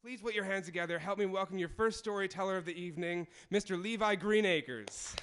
Please put your hands together. Help me welcome your first storyteller of the evening, Mr. Levi Greenacres.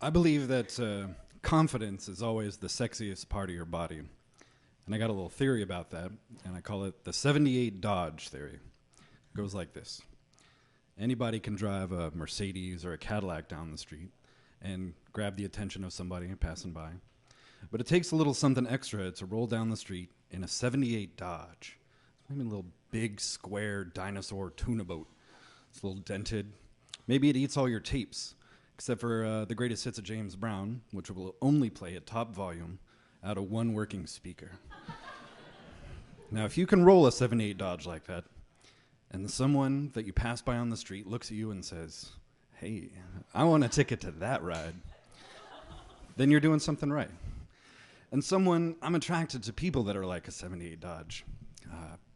I believe that confidence is always the sexiest part of your body. And I got a little theory about that, and I call it the 78 Dodge theory. It goes like this. Anybody can drive a Mercedes or a Cadillac down the street and grab the attention of somebody passing by. But it takes a little something extra to roll down the street in a 78 Dodge. Maybe a little big, square dinosaur tuna boat. It's a little dented. Maybe it eats all your tapes, except for the greatest hits of James Brown, which will only play at top volume out of one working speaker. Now, if you can roll a 78 Dodge like that, and someone that you pass by on the street looks at you and says, "Hey, I want a ticket to that ride," then you're doing something right. And I'm attracted to people that are like a 78 Dodge.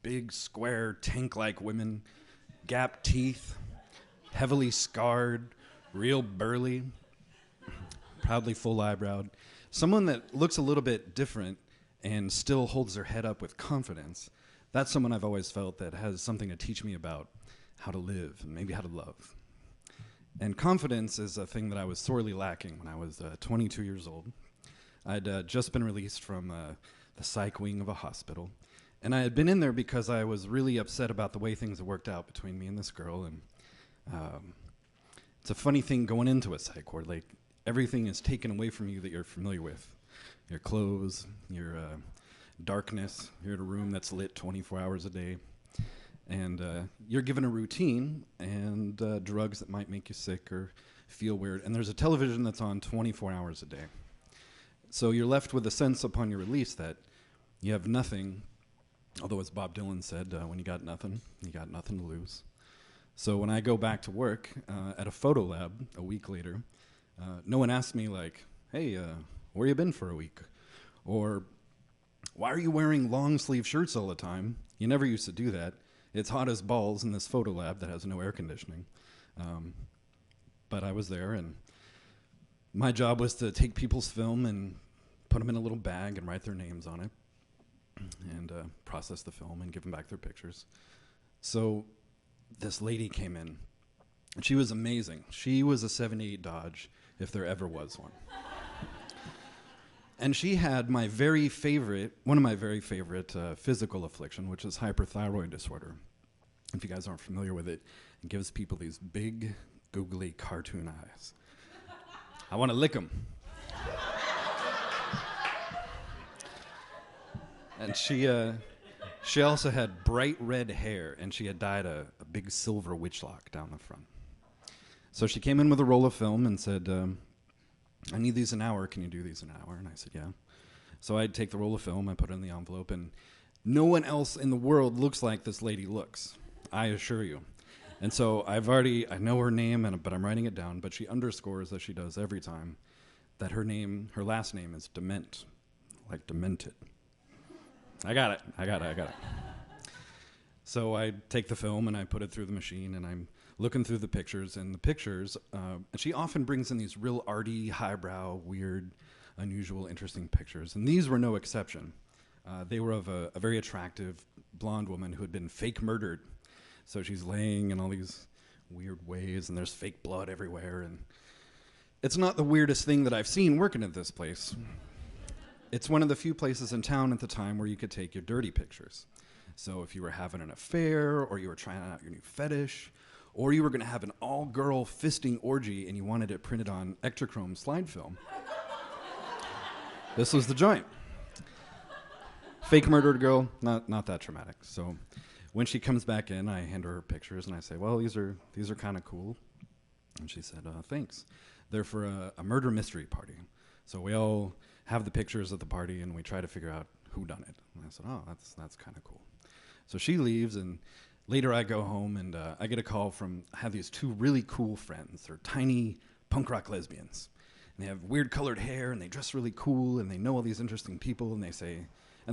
Big, square, tank-like women, gap teeth, heavily scarred, real burly, proudly full-eyebrowed. Someone that looks a little bit different and still holds their head up with confidence. That's someone I've always felt that has something to teach me about how to live and maybe how to love. And confidence is a thing that I was sorely lacking when I was 22 years old. I'd just been released from the psych wing of a hospital. And I had been in there because I was really upset about the way things had worked out between me and this girl. And it's a funny thing going into a psych ward. Like, everything is taken away from you that you're familiar with. Your clothes, your darkness. You're in a room that's lit 24 hours a day. And you're given a routine and drugs that might make you sick or feel weird. And there's a television that's on 24 hours a day. So you're left with a sense upon your release that you have nothing, although as Bob Dylan said, when you got nothing to lose. So when I go back to work at a photo lab a week later, no one asks me like, "Hey, where you been for a week?" Or, "Why are you wearing long sleeve shirts all the time? You never used to do that. It's hot as balls in this photo lab that has no air conditioning." But I was there, and my job was to take people's film and put them in a little bag and write their names on it and process the film and give them back their pictures. So this lady came in, and she was amazing. She was a 78 Dodge, if there ever was one. And she had one of my very favorite physical affliction, which is hyperthyroid disorder. If you guys aren't familiar with it, it gives people these big, googly cartoon eyes. I want to lick them. And she also had bright red hair, and she had dyed a big silver witch lock down the front. So she came in with a roll of film and said, "I need these an hour. Can you do these in an hour?" And I said, "Yeah." So I'd take the roll of film, I put it in the envelope, and no one else in the world looks like this lady looks, I assure you. And so I know her name, but I'm writing it down, but she underscores, as she does every time, that her last name is Dement, like demented. I got it. So I take the film and I put it through the machine, and I'm looking through the pictures, and she often brings in these real arty, highbrow, weird, unusual, interesting pictures, and these were no exception. They were of a very attractive blonde woman who had been fake murdered. So she's laying in all these weird ways, and there's fake blood everywhere, and it's not the weirdest thing that I've seen working at this place. It's one of the few places in town at the time where you could take your dirty pictures. So if you were having an affair, or you were trying out your new fetish, or you were going to have an all-girl fisting orgy and you wanted it printed on Ektachrome slide film, this was the joint. Fake murdered girl, not that traumatic. So when she comes back in, I hand her pictures and I say, "Well, these are kind of cool." And she said, "Thanks. They're for a murder mystery party. So we all have the pictures at the party and we try to figure out who done it." And I said, "Oh, that's kind of cool." So she leaves, and later I go home and I get a call I have these two really cool friends. They're tiny punk rock lesbians. And they have weird colored hair, and they dress really cool, and they know all these interesting people, and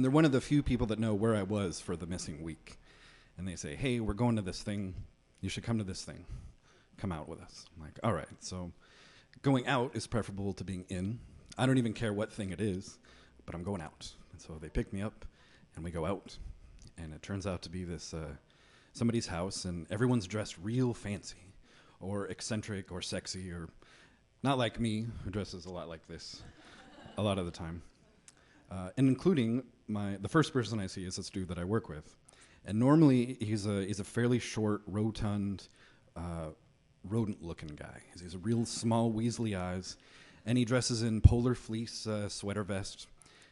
they're one of the few people that know where I was for the missing week. And they say, "Hey, we're going to this thing. You should come to this thing. Come out with us." I'm like, all right. So going out is preferable to being in. I don't even care what thing it is, but I'm going out. And so they pick me up, and we go out. And it turns out to be this somebody's house, and everyone's dressed real fancy, or eccentric, or sexy, or not like me, who dresses a lot like this a lot of the time. And including the first person I see is this dude that I work with. And normally he's a fairly short, rotund, rodent-looking guy. He's a real small, weaselly eyes, and he dresses in polar fleece sweater vest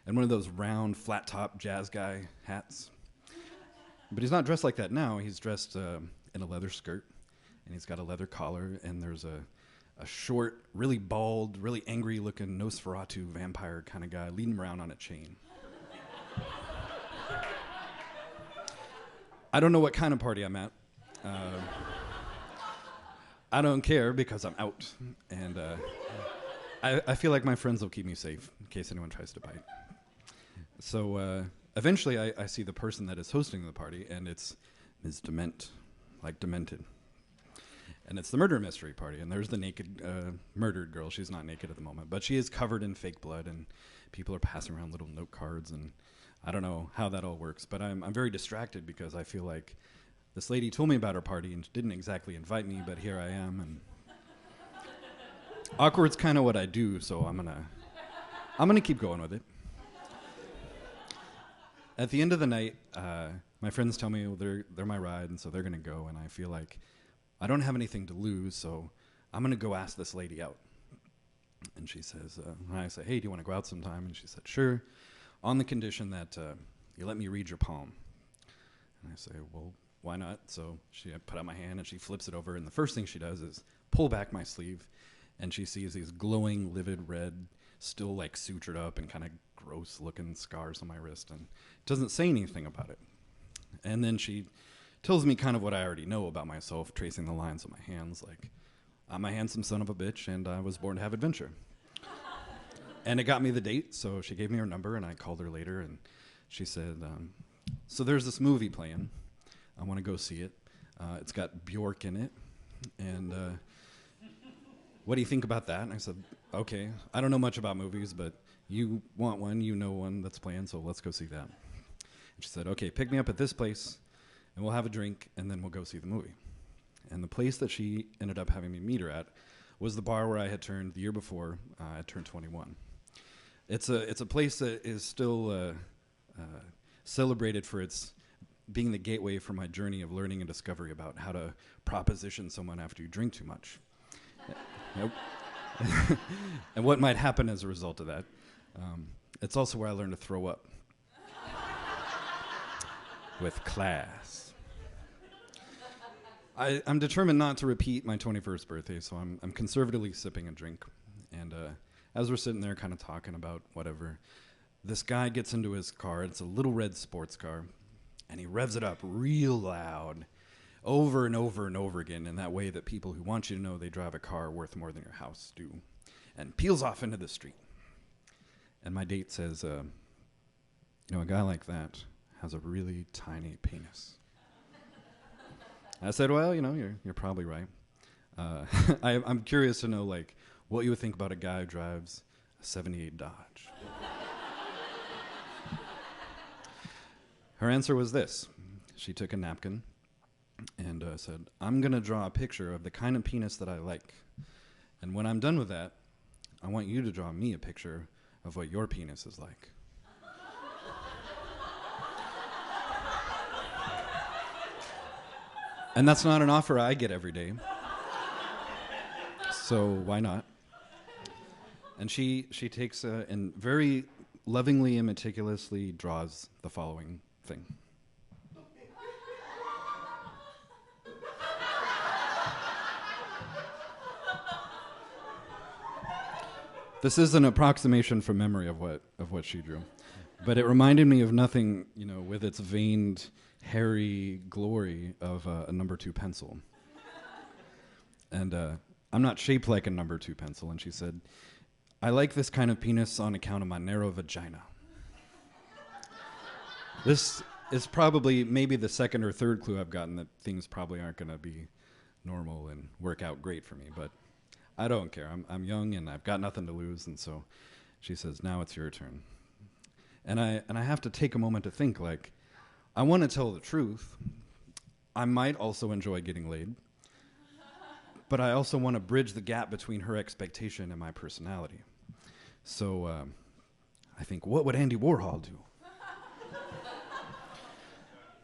and one of those round, flat-top jazz guy hats. But he's not dressed like that now. He's dressed in a leather skirt, and he's got a leather collar, and there's a short, really bald, really angry-looking Nosferatu vampire kind of guy leading him around on a chain. I don't know what kind of party I'm at. I don't care because I'm out, and I feel like my friends will keep me safe in case anyone tries to bite. So eventually I see the person that is hosting the party, and it's Ms. Dement, like demented. And it's the murder mystery party, and there's the naked murdered girl. She's not naked at the moment, but she is covered in fake blood, and people are passing around little note cards, and I don't know how that all works, but I'm very distracted because I feel like this lady told me about her party and didn't exactly invite me, but here I am, and awkward's kind of what I do, so I'm gonna keep going with it. At the end of the night, my friends tell me they're my ride, and so they're gonna go, and I feel like I don't have anything to lose, so I'm gonna go ask this lady out. And she says, and I say, hey, do you want to go out sometime? And she said, sure, on the condition that you let me read your palm. And I say, well, why not? So I put out my hand, and she flips it over, and the first thing she does is pull back my sleeve, and she sees these glowing, livid red, still like sutured up and kind of gross-looking scars on my wrist, and doesn't say anything about it. And then she tells me kind of what I already know about myself, tracing the lines on my hands, like, I'm a handsome son of a bitch, and I was born to have adventure. And it got me the date, so she gave me her number, and I called her later, and she said, so there's this movie playing. I want to go see it. It's got Bjork in it, and what do you think about that? And I said, okay, I don't know much about movies, but you want one, you know one that's playing, so let's go see that. And she said, okay, pick me up at this place, and we'll have a drink, and then we'll go see the movie. And the place that she ended up having me meet her at was the bar where I had turned the year before. I turned 21. It's a place that is still celebrated for its being the gateway for my journey of learning and discovery about how to proposition someone after you drink too much. Nope. And what might happen as a result of that. It's also where I learned to throw up. With class. I'm determined not to repeat my 21st birthday, so I'm conservatively sipping a drink. And as we're sitting there kind of talking about whatever, this guy gets into his car. It's a little red sports car, and he revs it up real loud over and over and over again in that way that people who want you to know they drive a car worth more than your house do, and peels off into the street. And my date says, a guy like that has a really tiny penis. I said, well, you're probably right. I'm curious to know, like, what you would think about a guy who drives a 78 Dodge. Her answer was this. She took a napkin and said, I'm going to draw a picture of the kind of penis that I like. And when I'm done with that, I want you to draw me a picture of what your penis is like. And that's not an offer I get every day. So why not? And she takes and very lovingly and meticulously draws the following thing. This is an approximation from memory of what she drew. But it reminded me of nothing, with its veined, hairy glory of a number 2 pencil. And I'm not shaped like a number 2 pencil. And she said, I like this kind of penis on account of my narrow vagina. This is probably maybe the second or third clue I've gotten that things probably aren't going to be normal and work out great for me. But I don't care. I'm young and I've got nothing to lose. And so she says, now it's your turn. And I have to take a moment to think, like, I want to tell the truth. I might also enjoy getting laid. But I also want to bridge the gap between her expectation and my personality. So I think, what would Andy Warhol do?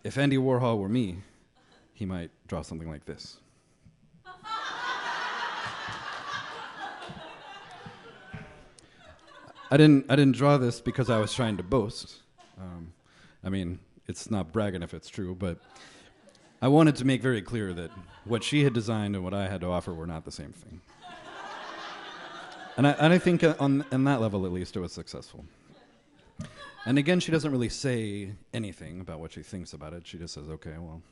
If Andy Warhol were me, he might draw something like this. I didn't draw this because I was trying to boast. I mean, it's not bragging if it's true, but I wanted to make very clear that what she had designed and what I had to offer were not the same thing. And I think on that level, at least, it was successful. And again, she doesn't really say anything about what she thinks about it. She just says, okay, well,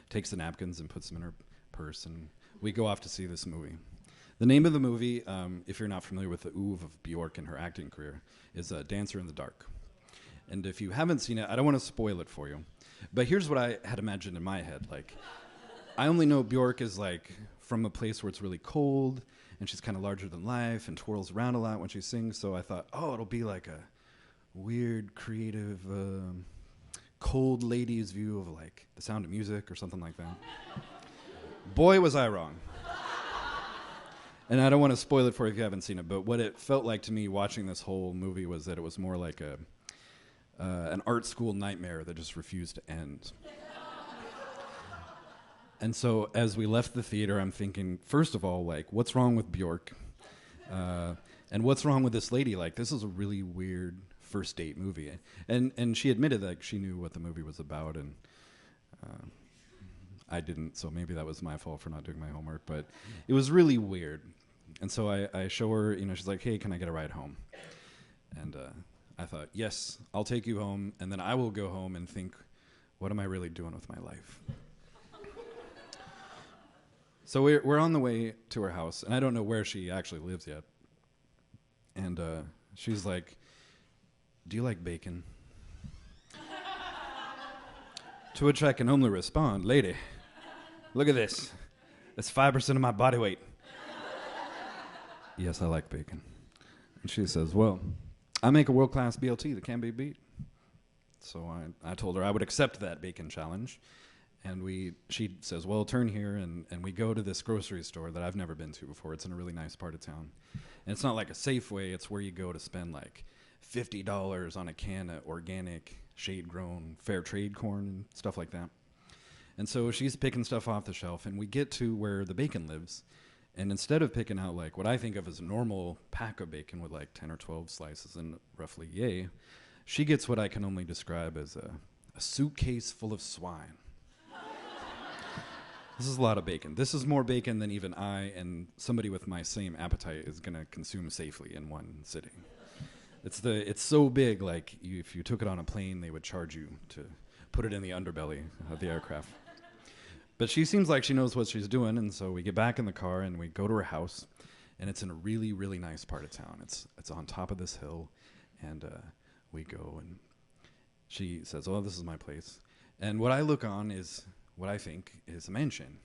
takes the napkins and puts them in her purse, and we go off to see this movie. The name of the movie, if you're not familiar with the oeuvre of Bjork and her acting career, is Dancer in the Dark. And if you haven't seen it, I don't want to spoil it for you. But here's what I had imagined in my head. Like, I only know Bjork is like from a place where it's really cold, and she's kind of larger than life and twirls around a lot when she sings. So I thought, oh, it'll be like a weird, creative, cold lady's view of like The Sound of Music or something like that. Boy, was I wrong. And I don't want to spoil it for you if you haven't seen it, but what it felt like to me watching this whole movie was that it was more like an art school nightmare that just refused to end. And so as we left the theater, I'm thinking, first of all, like, what's wrong with Bjork? And what's wrong with this lady? Like, this is a really weird first date movie. And she admitted that she knew what the movie was about, and I didn't, so maybe that was my fault for not doing my homework, but it was really weird. And so I show her, you know, she's like, hey, can I get a ride home? And I thought, yes, I'll take you home, and then I will go home and think, what am I really doing with my life? So we're on the way to her house, and I don't know where she actually lives yet. And she's like, do you like bacon? To which I can only respond, lady, look at this. That's 5% of my body weight. Yes, I like bacon. And she says, well, I make a world-class BLT that can't be beat. So I told her I would accept that bacon challenge. And she says, well, turn here, and we go to this grocery store that I've never been to before. It's in a really nice part of town. And it's not like a Safeway. It's where you go to spend like $50 on a can of organic, shade-grown, fair trade corn and stuff like that. And so she's picking stuff off the shelf, and we get to where the bacon lives. And instead of picking out like what I think of as a normal pack of bacon with like 10 or 12 slices and roughly yay, she gets what I can only describe as a suitcase full of swine. This is a lot of bacon. This is more bacon than even I and somebody with my same appetite is going to consume safely in one sitting. It's so big, like if you took it on a plane, they would charge you to put it in the underbelly of the aircraft. But she seems like she knows what she's doing, and so we get back in the car and we go to her house, and it's in a really, really nice part of town. It's on top of this hill, and we go, and she says, oh, this is my place. And what I look on is what I think is a mansion.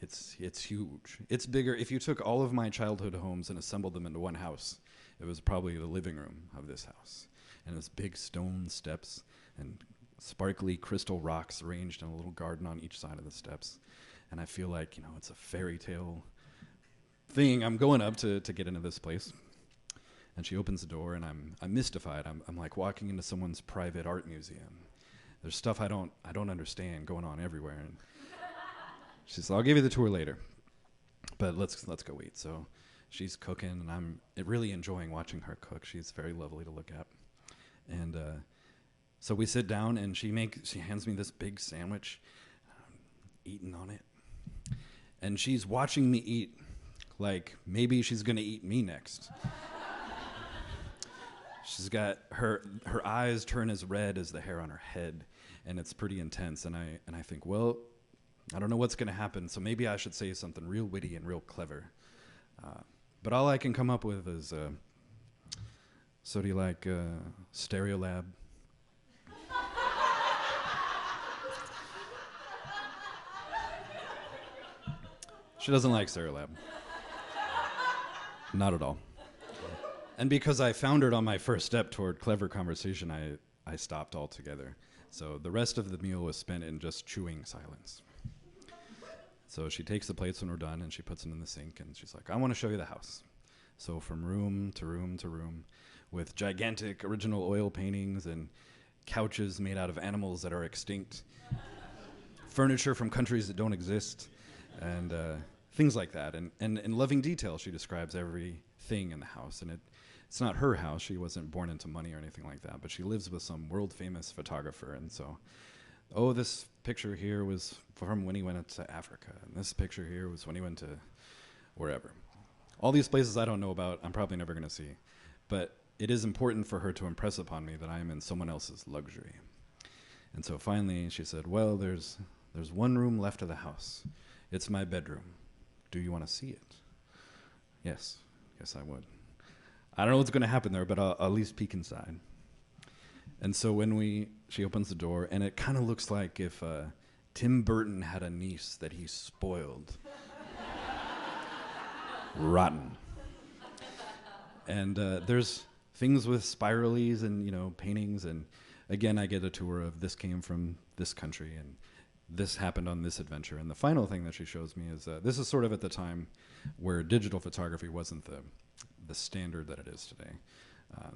It's huge. It's bigger. If you took all of my childhood homes and assembled them into one house, it was probably the living room of this house. And it's big stone steps and sparkly crystal rocks arranged in a little garden on each side of the steps. And I feel like, you know, it's a fairy tale thing. I'm going up to get into this place. And she opens the door, and I'm mystified. I'm like walking into someone's private art museum. There's stuff I don't understand going on everywhere. And she says, I'll give you the tour later, but let's go eat. So she's cooking, and I'm really enjoying watching her cook. She's very lovely to look at. And so we sit down, and she hands me this big sandwich, eating on it. And she's watching me eat like maybe she's going to eat me next. She's got her eyes turn as red as the hair on her head, and it's pretty intense. And I think, well, I don't know what's going to happen, so maybe I should say something real witty and real clever. But all I can come up with is, so do you like Stereolab? She doesn't like Stereolab. Not at all. And because I foundered on my first step toward clever conversation, I stopped altogether. So the rest of the meal was spent in just chewing silence. So she takes the plates when we're done, and she puts them in the sink, and she's like, I want to show you the house. So from room to room to room, with gigantic original oil paintings and couches made out of animals that are extinct, furniture from countries that don't exist, and things like that. And in loving detail, she describes everything in the house. And it's not her house. She wasn't born into money or anything like that, but she lives with some world-famous photographer. And so, this picture here was from when he went to Africa, and this picture here was when he went to wherever. All these places I don't know about, I'm probably never going to see. But it is important for her to impress upon me that I am in someone else's luxury. And so finally she said, well, there's one room left of the house. It's my bedroom. Do you want to see it? Yes, I would. I don't know what's going to happen there, but I'll at least peek inside. And so she opens the door, and it kind of looks like if Tim Burton had a niece that he spoiled. Rotten. And there's things with spiralies and, paintings. And again, I get a tour of this came from this country, and this happened on this adventure. And the final thing that she shows me is this is sort of at the time where digital photography wasn't the standard that it is today.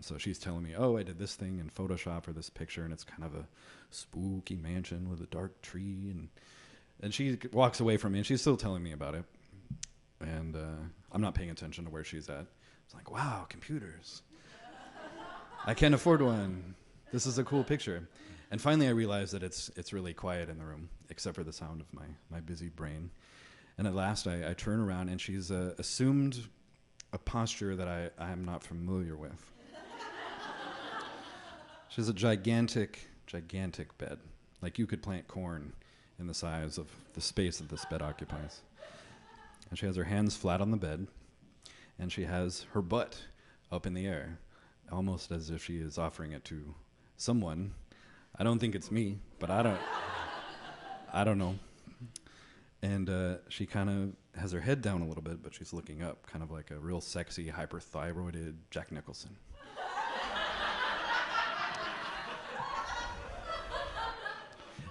So she's telling me, I did this thing in Photoshop for this picture, and it's kind of a spooky mansion with a dark tree. And she walks away from me, and she's still telling me about it. And I'm not paying attention to where she's at. It's like, wow, computers. I can't afford one. This is a cool picture. And finally I realize that it's really quiet in the room, except for the sound of my busy brain. And at last I turn around, and she's assumed a posture that I am not familiar with. She has a gigantic bed. Like you could plant corn in the size of the space that this bed occupies. And she has her hands flat on the bed, and she has her butt up in the air, almost as if she is offering it to someone. I don't think it's me, but I don't know. And she kind of has her head down a little bit, but she's looking up, kind of like a real sexy, hyperthyroided Jack Nicholson.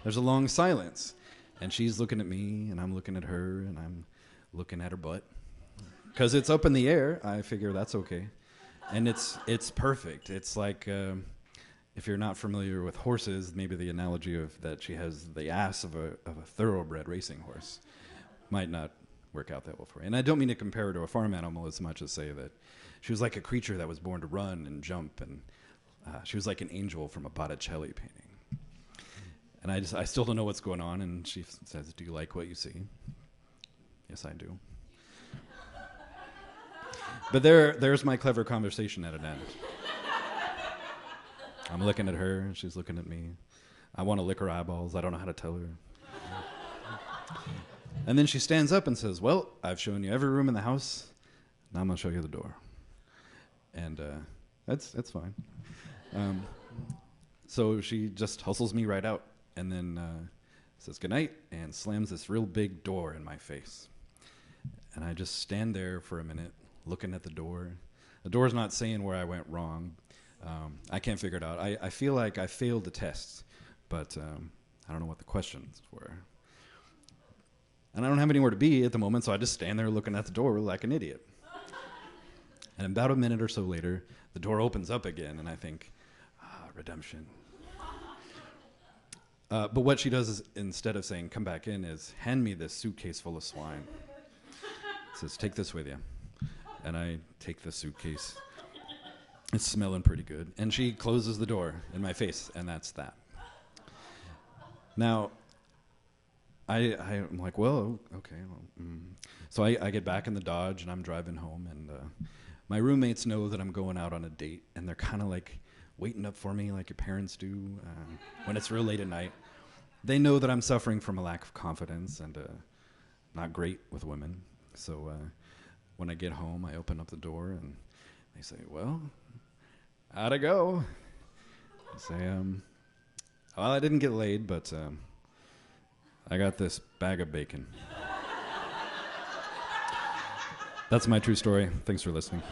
There's a long silence, and she's looking at me, and I'm looking at her, and I'm looking at her butt. Because it's up in the air, I figure that's okay. And it's perfect. It's like, if you're not familiar with horses, maybe the analogy of that she has the ass of a thoroughbred racing horse might not work out that well for her. And I don't mean to compare her to a farm animal as much as say that she was like a creature that was born to run and jump, and she was like an angel from a Botticelli painting. And I still don't know what's going on, and she says, do you like what you see? Yes, I do. But there's my clever conversation at an end. I'm looking at her, and she's looking at me. I want to lick her eyeballs. I don't know how to tell her. And then she stands up and says, well, I've shown you every room in the house. Now I'm going to show you the door. And that's fine. So she just hustles me right out, and then says goodnight and slams this real big door in my face. And I just stand there for a minute looking at the door. The door's not saying where I went wrong. I can't figure it out. I feel like I failed the test, but I don't know what the questions were. And I don't have anywhere to be at the moment, so I just stand there looking at the door like an idiot. And about a minute or so later, the door opens up again, and I think, redemption. But what she does is, instead of saying, come back in, is hand me this suitcase full of swine. Says, take this with you. And I take the suitcase. It's smelling pretty good. And she closes the door in my face, and that's that. Now, I'm like, well, okay. Well, So I get back in the Dodge, and I'm driving home, and my roommates know that I'm going out on a date, and they're kind of like waiting up for me like your parents do when it's real late at night. They know that I'm suffering from a lack of confidence and not great with women. So when I get home, I open up the door, and they say, well, how'd it go? I say, well, I didn't get laid, but I got this bag of bacon. That's my true story. Thanks for listening.